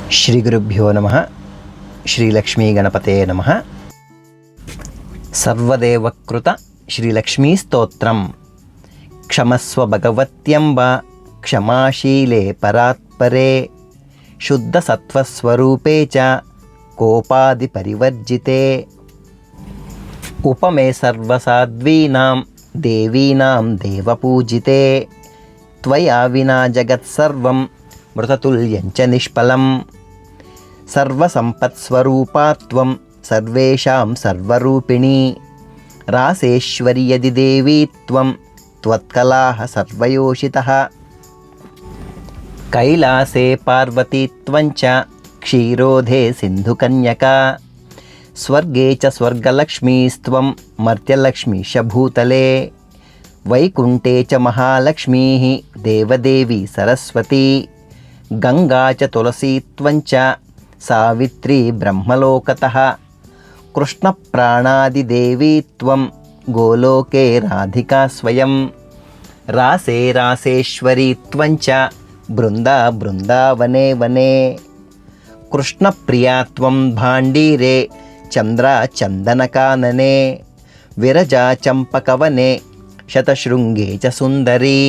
ಶ್ರೀ ಗುರುಭ್ಯೋ ನಮಃ. ಶ್ರೀಲಕ್ಷ್ಮೀ ಗಣಪತೇ ನಮಃ. ಸರ್ವದೇವಕೃತ ಶ್ರೀಲಕ್ಷ್ಮೀ ಸ್ತೋತ್ರಂ. ಕ್ಷಮಸ್ವ ಭಗವತ್ಯಂಬ ಕ್ಷಮಾಶೀಲೆ ಪರಾತ್ಪರೆ ಶುದ್ಧ ಸತ್ವಸ್ವರೂಪೇ ಚ ಕೋಪಾದಿ ಪರಿವರ್ಜಿತೆ ಉಪಮೇ ಸರ್ವಸಾಧ್ವೀನಾಂ ದೇವೀನಾಂ ದೇವಪೂಜಿತೆ ತ್ವಯಾ ವಿನಾ ಜಗತ್ಸರ್ವಂ ಮೃತತುಲ್ಯಂಚ ನಿಷ್ಫಲಂ ಸರ್ವಸಂಪತ್ಸ್ವರೂಪಾತ್ವಂ ಸರ್ವೇಷಾಂ ಸರ್ವರೂಪಿಣಿ ರಾಸೇಶ್ವರಿ ಯದಿ ದೇವಿ ತ್ವಂ ತ್ವತ್ಕಲಾಃ ಸರ್ವಯೋಷಿತಃ ಕೈಲಾಸೇ ಪಾರ್ವತಿ ತ್ವಂಚ ಕ್ಷೀರೋಧೇ ಸಿಂಧುಕನ್ಯಕಾ ಸ್ವರ್ಗೇ ಚ ಸ್ವರ್ಗಲಕ್ಷ್ಮೀಸ್ತ್ವಂ ಮರ್ತ್ಯಲಕ್ಷ್ಮೀಶ ಭೂತಲೆ ವೈಕುಂಠೇ ಚ ಮಹಾಲಕ್ಷ್ಮೀ ದೇವದೇವಿ ಸರಸ್ವತಿ ಗಂಗಾ ಚ ತುಳಸೀ ತ್ವಂಚ ಸಾವಿತ್ರಿ ಬ್ರಹ್ಮಲೋಕತಃ ಕೃಷ್ಣಪ್ರಾಣಾದಿದೇವಿ ತ್ವಂ ಗೋಲೋಕೆ ರಾಧಿಕಾ ಸ್ವಯಂ ರಾಸೇ ರಾಸೇಶ್ವರಿ ತ್ವಂಚ ಬೃಂದಾವನೇ ವನೇ ಕೃಷ್ಣಪ್ರಿಯಾ ತ್ವಂ ಭಾಂಡೀರೆ ಚಂದ್ರ ಚಂದನಕಾನನೆ ವಿರಜಾ ಚಂಪಕವನೆ ಶತಶೃಂಗೇ ಚ ಸುಂದರಿ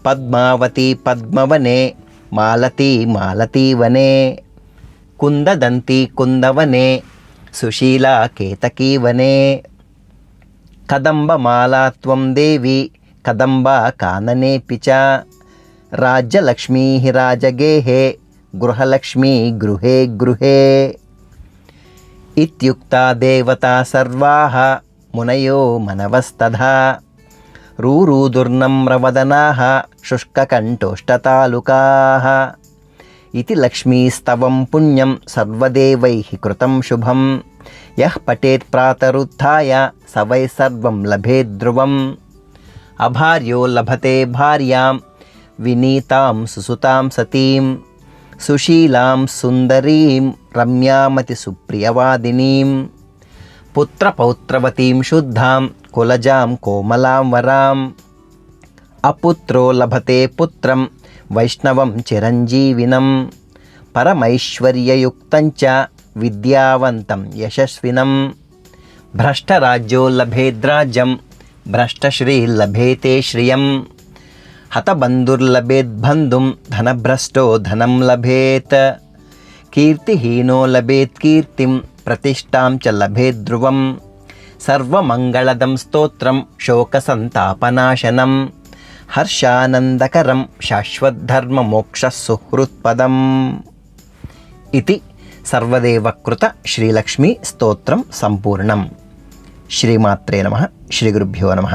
ಪದ್ಮಾವತಿ ಪದ್ಮವನೆ ಮಾಲತಿ ಮಾಲತೀವನೆ ಕುಂದದಂತಿ ಕುಂದವನೆ ಸುಶೀಲಾ ಕೇತಕೀವನೆ ಕದಂಬಮಾಲಾ ತ್ವಂ ದೇವಿ ಕದಂಬಾ ಕಾನನೇಪಿ ಚ ರಾಜ್ಯಲಕ್ಷ್ಮೀ ರಾಜಗೇಹೆ ಗೃಹಲಕ್ಷ್ಮೀ ಗೃಹೇ ಗೃಹೇ ಇತ್ಯುಕ್ತಾ ದೇವತಾ ಸರ್ವಾಃ ಮುನಯೋ ಮನವಸ್ತಥಾ ರೂರುದುರ್ನಮ್ರವದನಾಃ ಶುಷ್ಕಕಂಠೋಷ್ಟತಾಲುಕಾಃ ಇತಿ ಲಕ್ಷ್ಮೀಸ್ತವಂ ಪುಣ್ಯಂ ಸರ್ವದೇವೈಃ ಕೃತಂ ಶುಭಂ ಯಃ ಪಠೇತ್ ಪ್ರಾತರುತ್ಥಾಯ ಸ ವೈ ಸರ್ವಂ ಲಭೇತ್ ಧ್ರುವಂ ಅಭಾರ್ಯೋ ಲಭತೆ ಭಾರ್ಯಾಂ ವಿನೀತಾಂ ಸುಸುತಾಂ ಸತೀಂ ಸುಶೀಲಾಂ ಸುಂದರೀಂ ರಮ್ಯಾಮತಿ ಸುಪ್ರಿಯವಾದಿನೀಂ ಪುತ್ರಪೌತ್ರವತೀಂ ಶುದ್ಧಾಂ ಕುಲಜಾಂ ಕೋಮಲಾಂ ವರಾಂ ಅಪುತ್ರೋ ಲಭತೆ ಪುತ್ರಂ ವೈಷ್ಣವಂ ಚಿರಂಜೀವಿನಂ ಪರಮೈಶ್ವರ್ಯಯುಕ್ತಂಚ ವಿದ್ಯಾವಂತಂ ಯಶಸ್ವಿನಂ ಭ್ರಷ್ಟರಾಜ್ಯೋ ಲಭೇದ್ರಾಜ್ಯಂ ಭ್ರಷ್ಟಶ್ರೀ ಲಭೇತೆ ಶ್ರಿಯಂ ಹತಬಂಧುರ್ಲಭೇದ್ಬಂಧುಂ ಧನಭ್ರಷ್ಟೋ ಧನಂ ಲಭೇತ್ ಕೀರ್ತಿಹೀನೋ ಲಭೇತ್ ಕೀರ್ತಿಂ ಪ್ರತಿಷ್ಠಾಂ ಚ ಲಭೇತ್ ಧ್ರುವಂ ಸರ್ವಮಂಗಳದಂ ಸ್ತೋತ್ರಂ ಶೋಕಸಂತಾಪನಾಶನಂ ಹರ್ಷಾನಂದಕರಂ ಶಾಶ್ವತಧರ್ಮಮೋಕ್ಷಸುಹೃತ್ಪದಂ ಇತಿ ಸರ್ವದೇವಕೃತ ಶ್ರೀಲಕ್ಷ್ಮೀ ಸ್ತೋತ್ರಂ ಸಂಪೂರ್ಣಂ. ಶ್ರೀಮಾತ್ರೇ ನಮಃ. ಶ್ರೀಗುರುಭ್ಯೋ ನಮಃ.